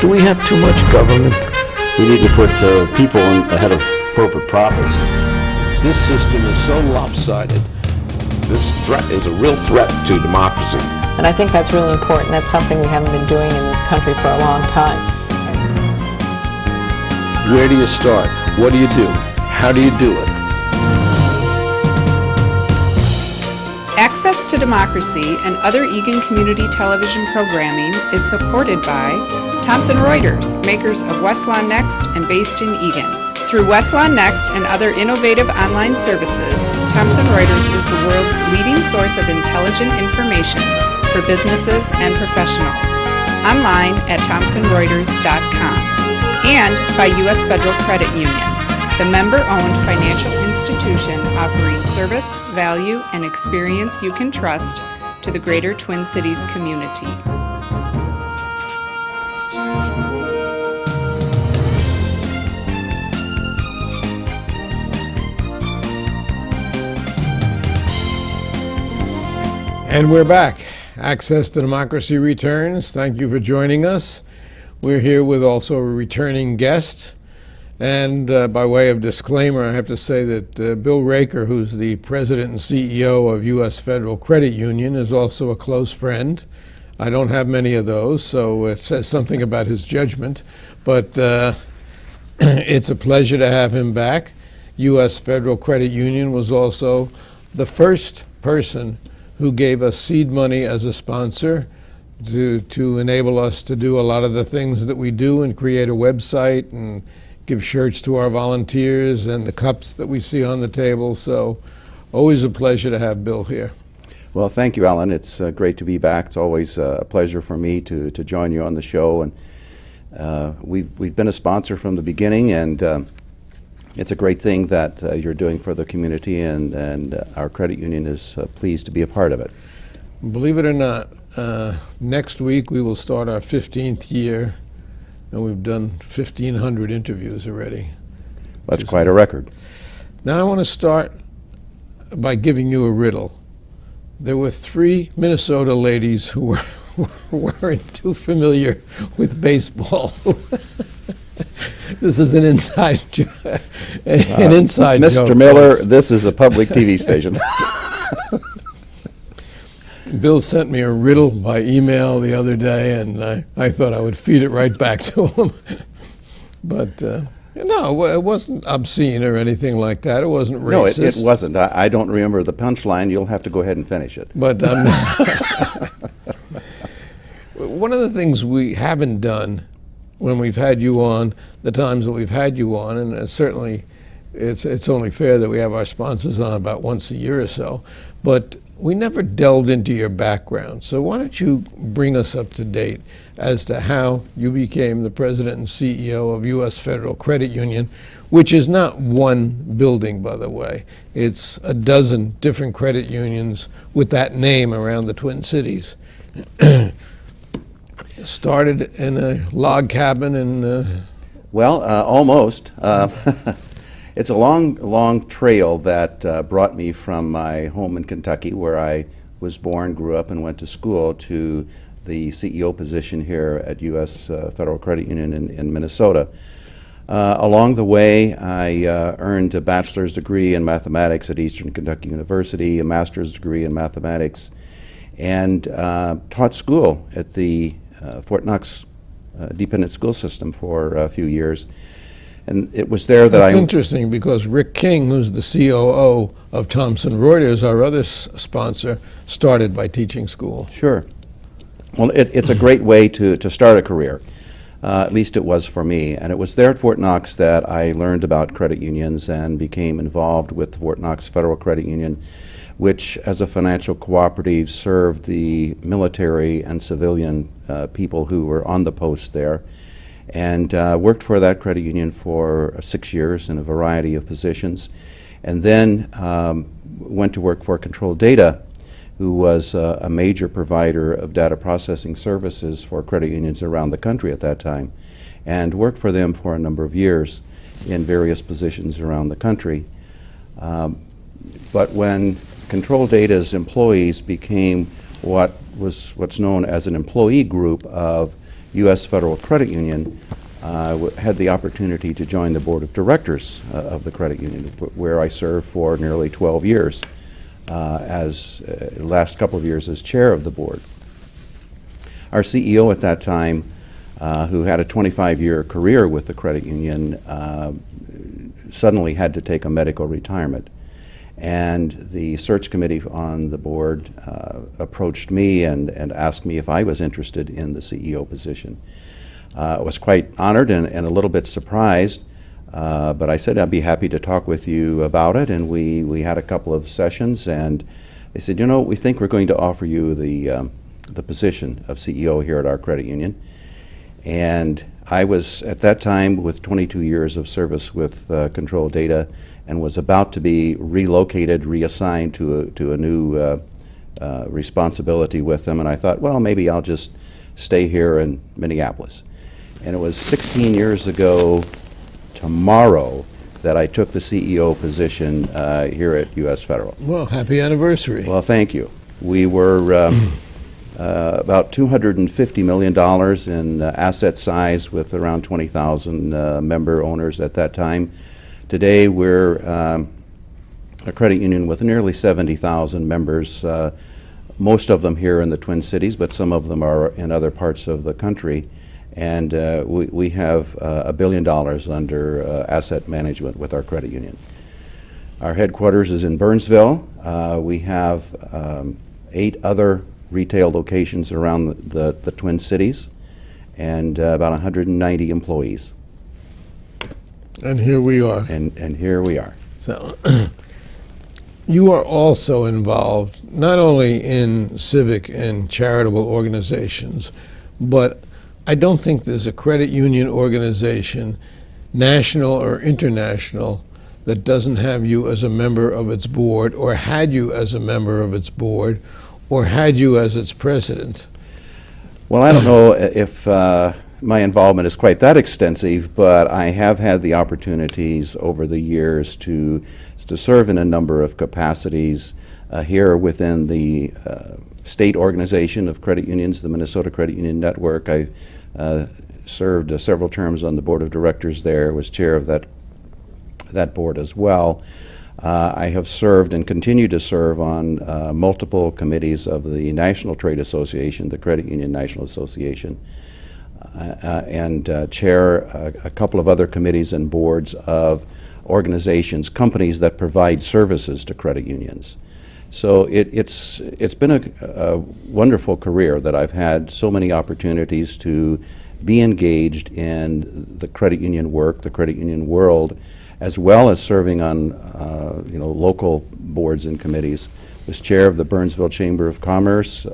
Do we have too much government? We need to put people ahead of corporate profits. This system is so lopsided. This threat is a real threat to democracy. And I think that's really important. That's something we haven't been doing in this country for a long time. Where do you start? What do you do? How do you do it? Access to Democracy and other Eagan community television programming is supported by Thomson Reuters, makers of Westlaw Next and based in Eagan. Through Westlaw Next and other innovative online services, Thomson Reuters is the world's leading source of intelligent information for businesses and professionals. Online at thomsonreuters.com. And by U.S. Federal Credit Union, the member-owned financial institution offering service, value, and experience you can trust to the greater Twin Cities community. And we're back. Access to Democracy returns. Thank you for joining us. We're here with also a returning guest. And by way of disclaimer, I have to say that Bill Raker, who's the president and CEO of U.S. Federal Credit Union, is also a close friend. I don't have many of those, so it says something about his judgment. But it's a pleasure to have him back. U.S. Federal Credit Union was also the first person who gave us seed money as a sponsor to enable us to do a lot of the things that we do and create a website and give shirts to our volunteers and the cups that we see on the table. So always a pleasure to have Bill here. Well, thank you, Alan. It's great to be back. It's always a pleasure for me to join you on the show. And we've been a sponsor from the beginning, and it's a great thing that you're doing for the community, and our credit union is pleased to be a part of it. Believe it or not, next week we will start our 15th year, and we've done 1,500 interviews already. That's quite a record. Now I want to start by giving you a riddle. There were 3 Minnesota ladies who weren't too familiar with baseball. This is an inside joke. Mr. Miller, folks. This is a public TV station. Bill sent me a riddle by email the other day, and I thought I would feed it right back to him. But no, it wasn't obscene or anything like that. It wasn't racist. No, it wasn't. I don't remember the punchline. You'll have to go ahead and finish it. But one of the things we haven't done when we've had you on, the times that we've had you on, and certainly it's only fair that we have our sponsors on about once a year or so, but we never delved into your background. So why don't you bring us up to date as to how you became the president and CEO of U.S. Federal Credit Union, which is not one building, by the way. It's a dozen different credit unions with that name around the Twin Cities. Started in a log cabin in... Well, almost. It's a long trail that brought me from my home in Kentucky, where I was born, grew up, and went to school, to the CEO position here at U.S. Federal Credit Union in Minnesota. Along the way, I earned a bachelor's degree in mathematics at Eastern Kentucky University, a master's degree in mathematics, and taught school at the Fort Knox Dependent School System for a few years. And it was there that That's interesting, because Rick King, who's the COO of Thomson Reuters, our other sponsor, started by teaching school. Sure. Well, it's a great way to start a career. At least it was for me. And it was there at Fort Knox that I learned about credit unions and became involved with the Fort Knox Federal Credit Union, which as a financial cooperative served the military and civilian people who were on the post there, and worked for that credit union for 6 years in a variety of positions, and then went to work for Control Data, who was a major provider of data processing services for credit unions around the country at that time, and worked for them for a number of years in various positions around the country. But when Control Data's employees became what's known as an employee group of U.S. Federal Credit Union, had the opportunity to join the board of directors of the credit union, where I served for nearly 12 years, last couple of years as chair of the board. Our CEO at that time, who had a 25-year career with the credit union, suddenly had to take a medical retirement. And the search committee on the board approached me and asked me if I was interested in the CEO position. I was quite honored and a little bit surprised, but I said I'd be happy to talk with you about it, and we had a couple of sessions, and they said, you know, we think we're going to offer you the position of CEO here at our credit union. And I was, at that time, with 22 years of service with Control Data, and was about to be relocated, reassigned to a new responsibility with them, and I thought, well, maybe I'll just stay here in Minneapolis. And it was 16 years ago tomorrow that I took the CEO position here at U.S. Federal. Well, happy anniversary. Well, thank you. We were about $250 million in asset size, with around 20,000 member owners at that time. Today, we're a credit union with nearly 70,000 members, most of them here in the Twin Cities, but some of them are in other parts of the country. And we have $1 billion under asset management with our credit union. Our headquarters is in Burnsville. We have 8 other retail locations around the Twin Cities, and about 190 employees. And here we are. And here we are. So, you are also involved not only in civic and charitable organizations, but I don't think there's a credit union organization, national or international, that doesn't have you as a member of its board, or had you as a member of its board, or had you as its president. Well, I don't know if my involvement is quite that extensive, but I have had the opportunities over the years to serve in a number of capacities here within the state organization of credit unions, the Minnesota Credit Union Network. I served several terms on the board of directors there, was chair of that board as well. I have served and continue to serve on multiple committees of the National Trade Association, the Credit Union National Association, and chair a couple of other committees and boards of organizations, companies that provide services to credit unions. So it's been a wonderful career that I've had so many opportunities to be engaged in the credit union work, the credit union world, as well as serving on local boards and committees. Was chair of the Burnsville Chamber of Commerce.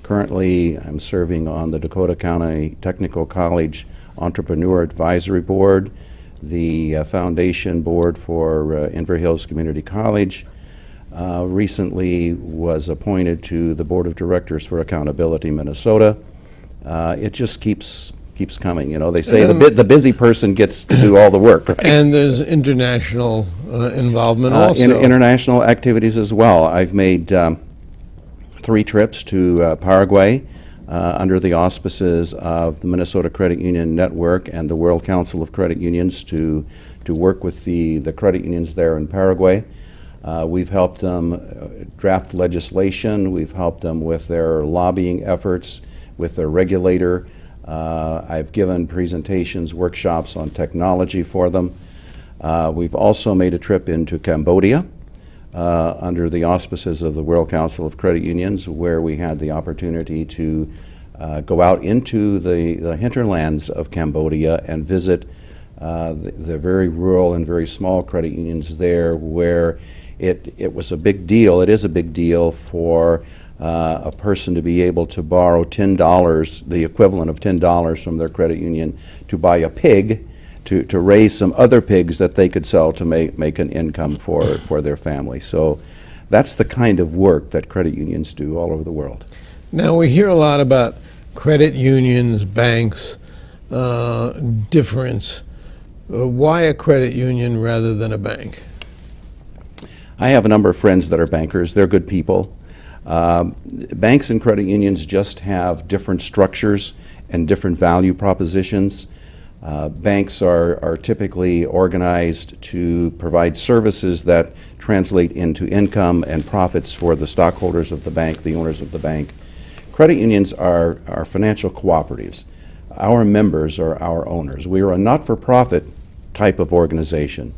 Currently, I'm serving on the Dakota County Technical College Entrepreneur Advisory Board, the Foundation Board for Inver Hills Community College. Recently was appointed to the Board of Directors for Accountability Minnesota. It just keeps coming. You know, they say the busy person gets to do all the work, right? And there's international involvement also. International activities as well. I've made 3 trips to Paraguay under the auspices of the Minnesota Credit Union Network and the World Council of Credit Unions to work with the credit unions there in Paraguay. We've helped them draft legislation. We've helped them with their lobbying efforts, with their regulator. I've given presentations, workshops on technology for them. We've also made a trip into Cambodia under the auspices of the World Council of Credit Unions, where we had the opportunity to go out into the hinterlands of Cambodia and visit the very rural and very small credit unions there, where it was a big deal. It is a big deal for a person to be able to borrow $10, the equivalent of $10 from their credit union, to buy a pig, to raise some other pigs that they could sell to make an income for their family. So that's the kind of work that credit unions do all over the world. Now, we hear a lot about credit unions, banks, difference. Why a credit union rather than a bank? I have a number of friends that are bankers. They're good people. Banks and credit unions just have different structures and different value propositions. Banks are typically organized to provide services that translate into income and profits for the stockholders of the bank, the owners of the bank. Credit unions are financial cooperatives. Our members are our owners. We are a not-for-profit type of organization,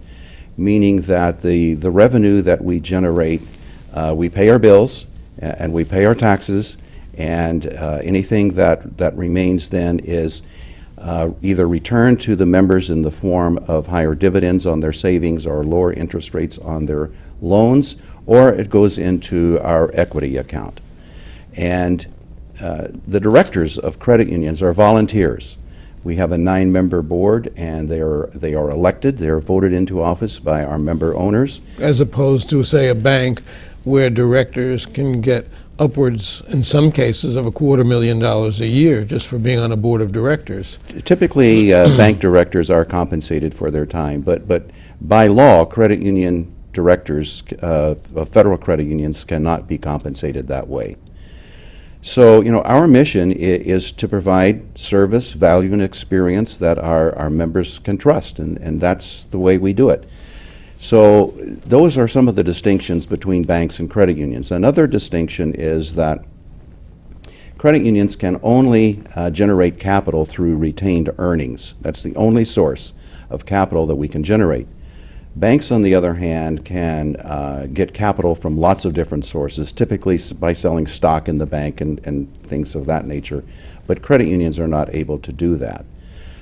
meaning that the revenue that we generate, we pay our bills and we pay our taxes, and anything that remains then is either returned to the members in the form of higher dividends on their savings or lower interest rates on their loans, or it goes into our equity account. And the directors of credit unions are volunteers. We have a 9-member board, and they are elected. They are voted into office by our member owners. As opposed to, say, a bank where directors can get upwards, in some cases, of $250,000 a year just for being on a board of directors. Typically, bank directors are compensated for their time, but by law, credit union directors, federal credit unions cannot be compensated that way. So, our mission is to provide service, value, and experience that our members can trust, and that's the way we do it. So those are some of the distinctions between banks and credit unions. Another distinction is that credit unions can only generate capital through retained earnings. That's the only source of capital that we can generate. Banks, on the other hand, can get capital from lots of different sources, typically by selling stock in the bank and things of that nature, but credit unions are not able to do that.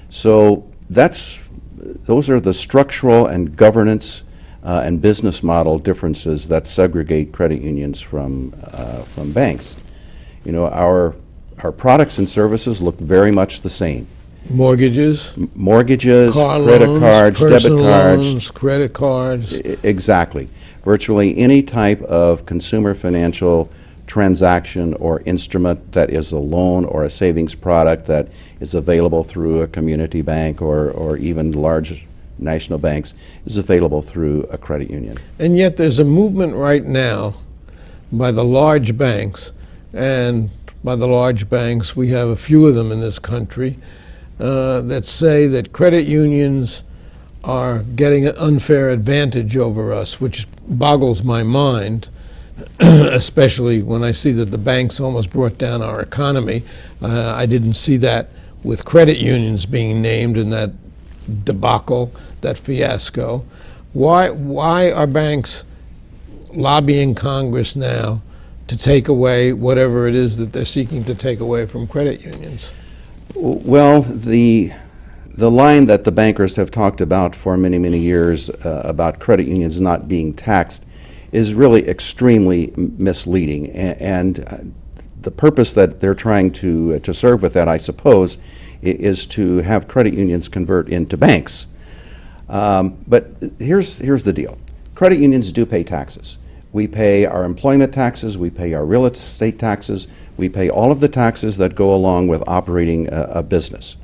So those are the structural and governance and business model differences that segregate credit unions from banks. Our products and services look very much the same. Mortgages, Car credit loans, cards, debit cards. loans, credit cards. Exactly. Virtually any type of consumer financial transaction or instrument that is a loan or a savings product that is available through a community bank or even large national banks is available through a credit union. And yet there's a movement right now by the large banks, and by the large banks we have a few of them in this country, that say that credit unions are getting an unfair advantage over us, which boggles my mind, especially when I see that the banks almost brought down our economy. I didn't see that with credit unions being named in that debacle, that fiasco. Why are banks lobbying Congress now to take away whatever it is that they're seeking to take away from credit unions? Well, the line that the bankers have talked about for many, many years about credit unions not being taxed is really extremely misleading. And the purpose that they're trying to serve with that, I suppose, is to have credit unions convert into banks. But here's the deal. Credit unions do pay taxes. We pay our employment taxes, we pay our real estate taxes, we pay all of the taxes that go along with operating a business.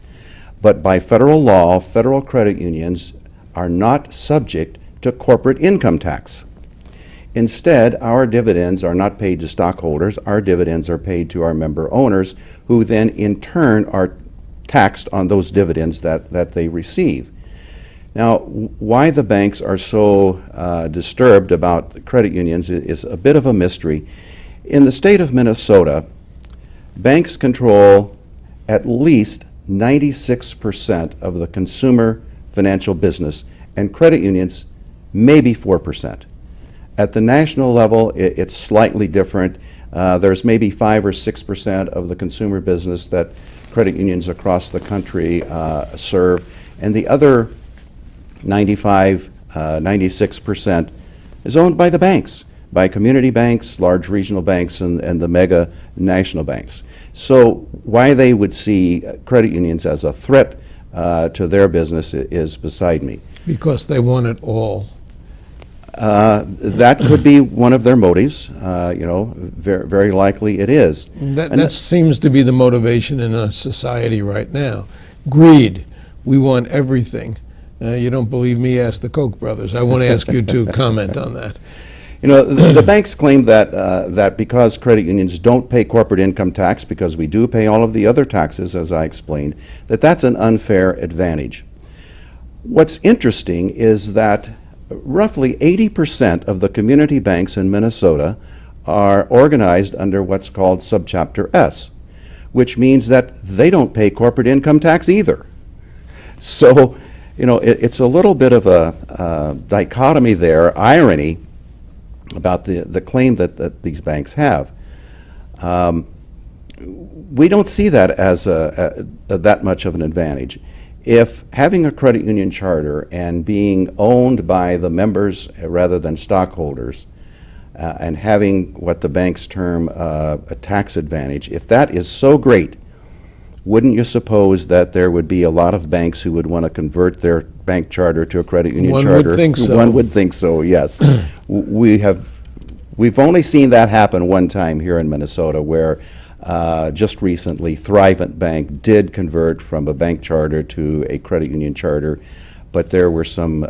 But by federal law, federal credit unions are not subject to corporate income tax. Instead, our dividends are not paid to stockholders. Our dividends are paid to our member owners, who then in turn are taxed on those dividends that they receive. Now, why the banks are so disturbed about the credit unions is a bit of a mystery. In the state of Minnesota, banks control at least 96% of the consumer financial business, and credit unions maybe 4%. At the national level, it's slightly different. There's maybe 5 or 6% of the consumer business that credit unions across the country serve, and the other 95, 96% is owned by the banks, by community banks, large regional banks, and the mega national banks. So why they would see credit unions as a threat to their business is beside me. Because they want it all. That could be one of their motives. Very, very likely it is. That seems to be the motivation in a society right now. Greed. We want everything. You don't believe me? Ask the Koch brothers. I want to ask you to comment on that. The banks claim that because credit unions don't pay corporate income tax, because we do pay all of the other taxes, as I explained, that's an unfair advantage. What's interesting is that roughly 80% of the community banks in Minnesota are organized under what's called Subchapter S, which means that they don't pay corporate income tax either. So, it's a little bit of a dichotomy there, irony, about the claim that these banks have. We don't see that as that much of an advantage. If having a credit union charter and being owned by the members rather than stockholders, and having what the banks term a tax advantage, if that is so great, wouldn't you suppose that there would be a lot of banks who would want to convert their bank charter to a credit union charter? One would think so. One would think so, yes. We've only seen that happen one time here in Minnesota, where just recently Thrivent Bank did convert from a bank charter to a credit union charter, but there were some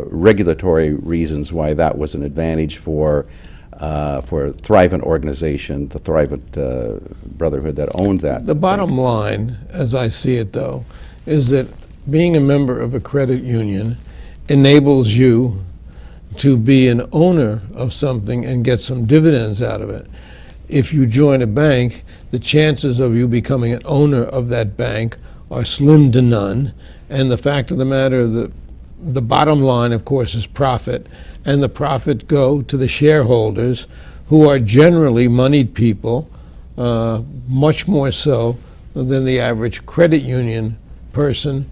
regulatory reasons why that was an advantage for Thrivent organization, the Thrivent Brotherhood that owned that. The bottom line, as I see it, though, is that being a member of a credit union enables you to be an owner of something and get some dividends out of it. If you join a bank, the chances of you becoming an owner of that bank are slim to none. And the fact of the matter, the bottom line, of course, is profit. And the profit go to the shareholders, who are generally moneyed people, much more so than the average credit union person.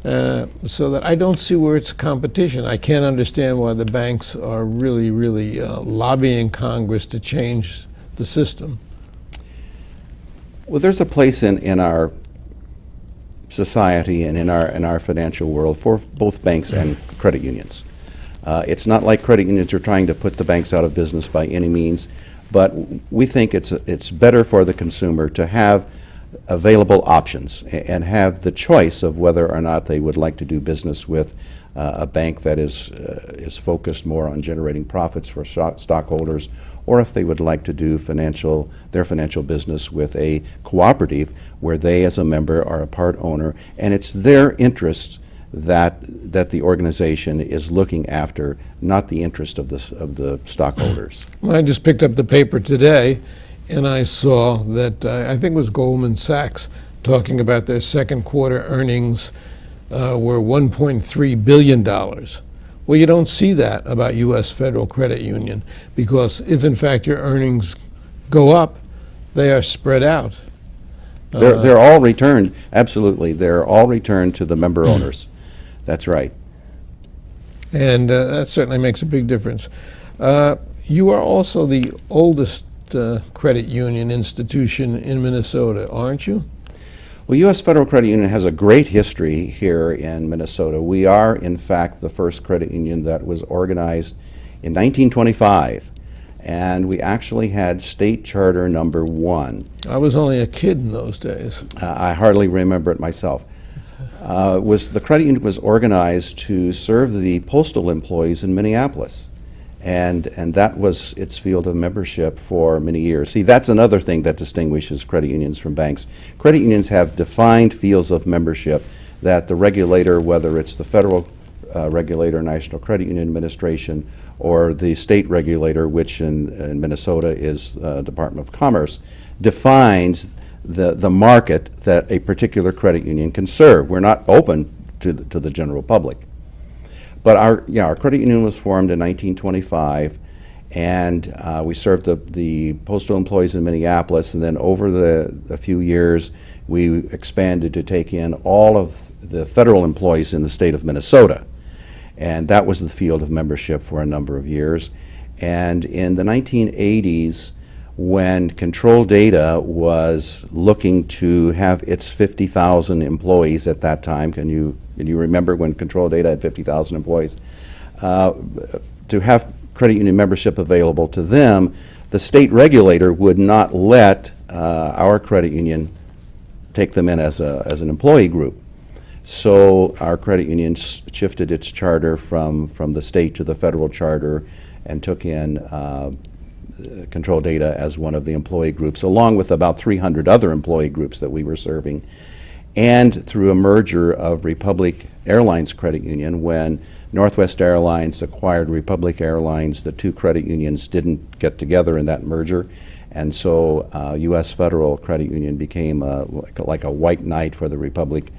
So that I don't see where it's competition. I can't understand why the banks are really, really lobbying Congress to change the system. Well, there's a place in our society and in our financial world for both banks and credit unions. It's not like credit unions are trying to put the banks out of business by any means, but we think it's better for the consumer to have available options and have the choice of whether or not they would like to do business with a bank that is focused more on generating profits for stockholders, or if they would like to do their financial business with a cooperative where they as a member are a part owner, and it's their interests that the organization is looking after, not the interest of the stockholders. Well, I just picked up the paper today, and I saw that I think it was Goldman Sachs talking about their second quarter earnings were $1.3 billion. Well, you don't see that about U.S. Federal Credit Union, because if in fact your earnings go up, they are spread out. They're all returned, absolutely. They're all returned to the member owners. That's right. And that certainly makes a big difference. You are also the oldest credit union institution in Minnesota, aren't you? Well, U.S. Federal Credit Union has a great history here in Minnesota. We are, in fact, the first credit union that was organized in 1925, and we actually had state charter number 1. I was only a kid in those days. I hardly remember it myself. The credit union was organized to serve the postal employees in Minneapolis, and that was its field of membership for many years. See, that's another thing that distinguishes credit unions from banks. Credit unions have defined fields of membership that the regulator, whether it's the federal regulator, National Credit Union Administration, or the state regulator, which in Minnesota is Department of Commerce, defines the market that a particular credit union can serve. We're not open to the general public. But our credit union was formed in 1925, and we served the postal employees in Minneapolis, and then over a few years we expanded to take in all of the federal employees in the state of Minnesota. And that was the field of membership for a number of years. And in the 1980s, when Control Data was looking to have its 50,000 employees at that time, can you remember when Control Data had 50,000 employees? To have credit union membership available to them, the state regulator would not let our credit union take them in as an employee group. So our credit union shifted its charter from the state to the federal charter, and took in control data as one of the employee groups, along with about 300 other employee groups that we were serving. And through a merger of Republic Airlines Credit Union, when Northwest Airlines acquired Republic Airlines, the two credit unions didn't get together in that merger, and so U.S. Federal Credit Union became like a white knight for the Republic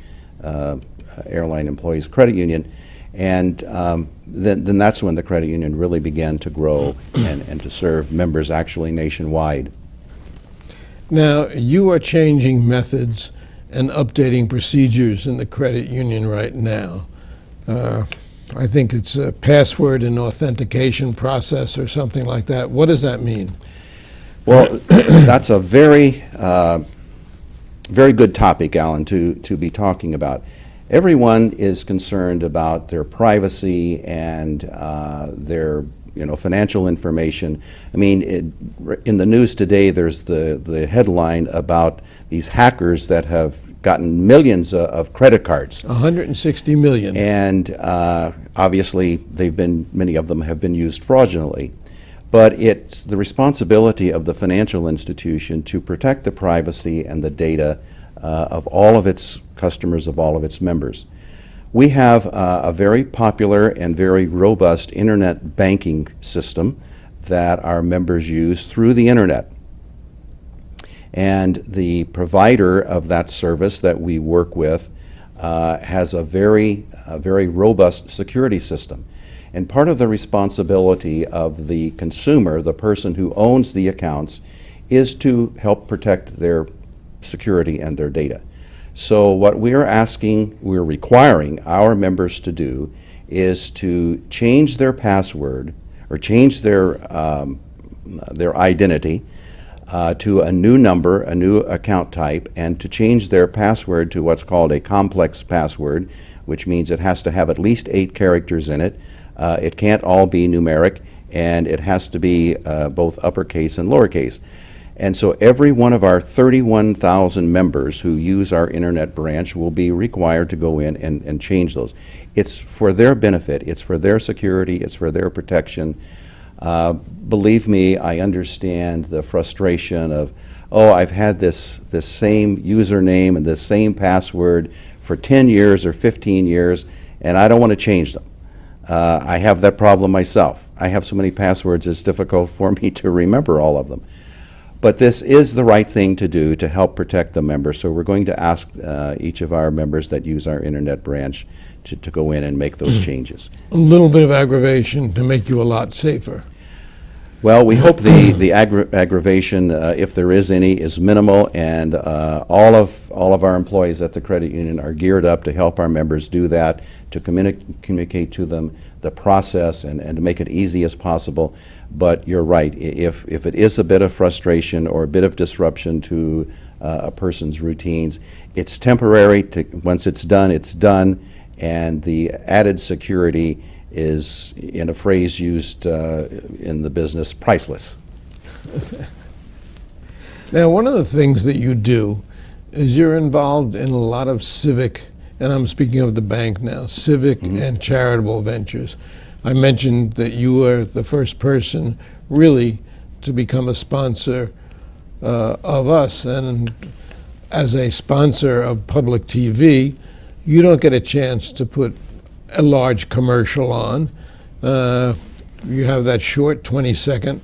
Airline Employees Credit Union. And then that's when the credit union really began to grow and to serve members actually nationwide. Now, you are changing methods and updating procedures in the credit union right now. I think it's a password and authentication process or something like that. What does that mean? Well, that's a very, very good topic, Alan, to be talking about. Everyone is concerned about their privacy and their financial information. I mean, in the news today, there's the headline about these hackers that have gotten millions of credit cards. 160 million. And obviously, many of them have been used fraudulently. But it's the responsibility of the financial institution to protect the privacy and the data of all of its customers, of all of its members. We have a very popular and very robust internet banking system that our members use through the internet. And the provider of that service that we work with has a very robust security system. And part of the responsibility of the consumer, the person who owns the accounts, is to help protect their security and their data. So what we're requiring our members to do is to change their password or change their identity to a new number, a new account type, and to change their password to what's called a complex password, which means it has to have at least 8 characters in it. It can't all be numeric, and it has to be both uppercase and lowercase. And so every one of our 31,000 members who use our internet branch will be required to go in and change those. It's for their benefit, it's for their security, it's for their protection. Believe me, I understand the frustration of, I've had this same username and this same password for 10 years or 15 years, and I don't want to change them. I have that problem myself. I have so many passwords, it's difficult for me to remember all of them. But this is the right thing to do to help protect the members. So we're going to ask each of our members that use our internet branch to go in and make those changes. A little bit of aggravation to make you a lot safer. Well, we hope the aggravation, if there is any, is minimal, and all of our employees at the credit union are geared up to help our members do that, to communicate to them the process and to make it easy as possible. But you're right, if it is a bit of frustration or a bit of disruption to a person's routines, it's temporary. Once it's done, and the added security is, in a phrase used in the business, priceless. Now, one of the things that you do is you're involved in a lot of civic, and I'm speaking of the bank now, civic and charitable ventures. I mentioned that you were the first person really to become a sponsor of us, and as a sponsor of public TV, you don't get a chance to put a large commercial on. You have that short 20-second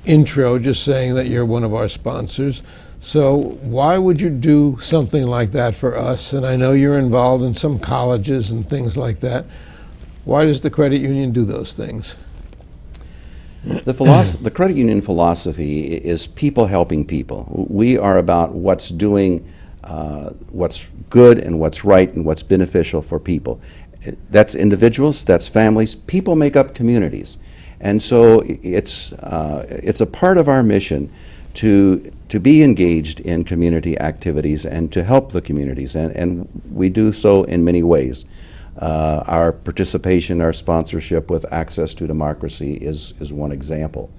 intro just saying that you're one of our sponsors. So why would you do something like that for us? And I know you're involved in some colleges and things like that. Why does the credit union do those things? The credit union philosophy is people helping people. We are about what's doing what's good and what's right and what's beneficial for people. That's individuals, that's families. People make up communities. And so it's a part of our mission to be engaged in community activities and to help the communities, and we do so in many ways. Our participation, our sponsorship with Access to Democracy is one example.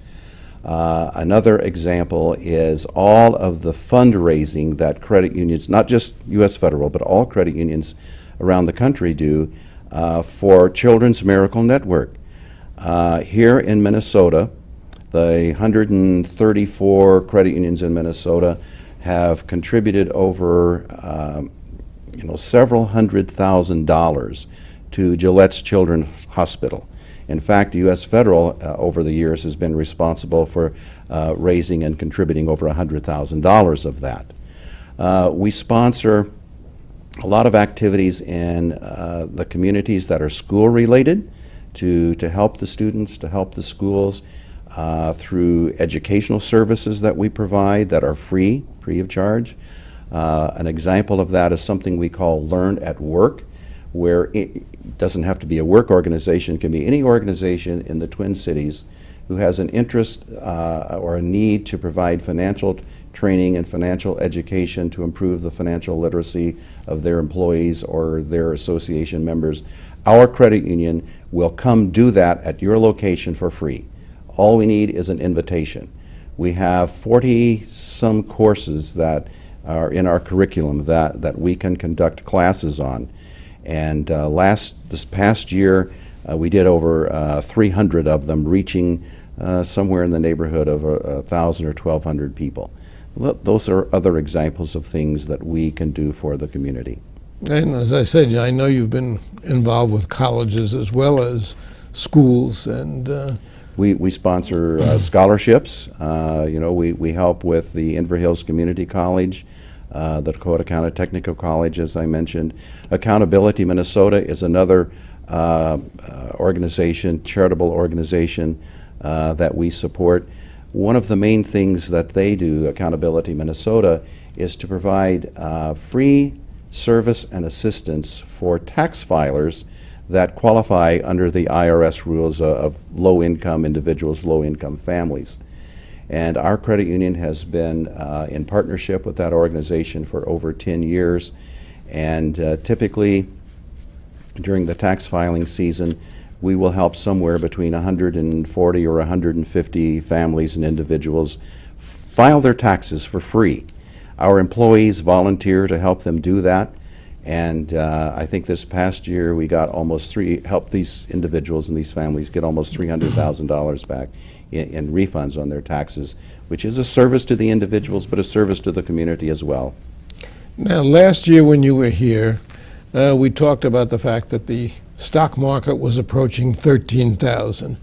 Another example is all of the fundraising that credit unions, not just U.S. Federal, but all credit unions around the country do for Children's Miracle Network. Here in Minnesota, the 134 credit unions in Minnesota have contributed over several $100,000 to Gillette's Children's Hospital. In fact, U.S. Federal over the years has been responsible for raising and contributing over $100,000 of that. We sponsor a lot of activities in the communities that are school-related to help the students, to help the schools through educational services that we provide that are free of charge. An example of that is something we call Learn at Work, where it doesn't have to be a work organization, it can be any organization in the Twin Cities who has an interest or a need to provide financial training and financial education to improve the financial literacy of their employees or their association members. Our credit union will come do that at your location for free. All we need is an invitation. We have 40-some courses that are in our curriculum that we can conduct classes on. And this past year, we did over 300 of them, reaching somewhere in the neighborhood of 1,000 or 1,200 people. Those are other examples of things that we can do for the community. And as I said, I know you've been involved with colleges as well as schools, and we sponsor scholarships. We help with the Inver Hills Community College, the Dakota County Technical College, as I mentioned. Accountability Minnesota is another organization, charitable organization that we support. One of the main things that they do, Accountability Minnesota, is to provide free service and assistance for tax filers that qualify under the IRS rules of low-income individuals, low-income families. And our credit union has been in partnership with that organization for over 10 years. And typically, during the tax filing season, we will help somewhere between 140 or 150 families and individuals file their taxes for free. Our employees volunteer to help them do that. And I think this past year we got helped these individuals and these families get almost $300,000 back in refunds on their taxes, which is a service to the individuals, but a service to the community as well. now last year when you were here, we talked about the fact that the stock market was approaching 13,000.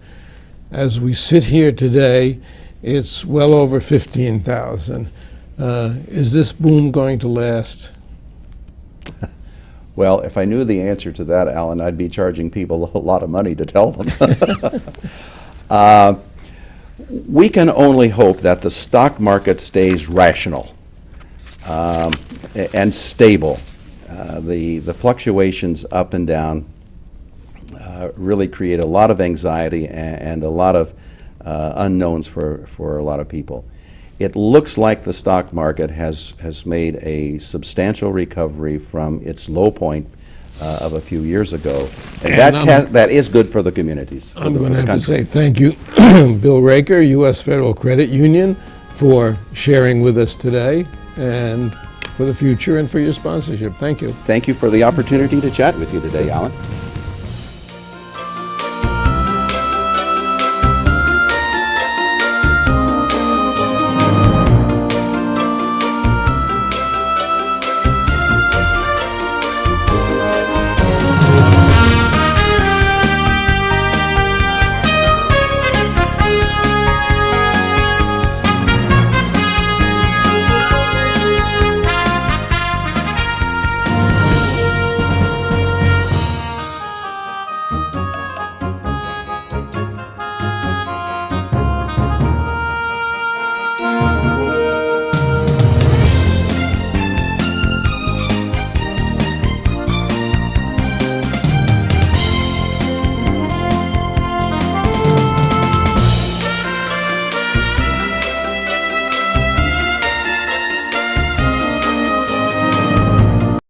As we sit here today, it's well over 15,000. Is this boom going to last? Well, if I knew the answer to that, Alan, I'd be charging people a lot of money to tell them. We can only hope that the stock market stays rational and stable. The fluctuations up and down really create a lot of anxiety and a lot of unknowns for a lot of people. It looks like the stock market has made a substantial recovery from its low point of a few years ago, and that is good for the communities. I'm going to have to say thank you, Bill Raker, U.S. Federal Credit Union, for sharing with us today and for the future and for your sponsorship. Thank you. Thank you for the opportunity to chat with you today, Alan.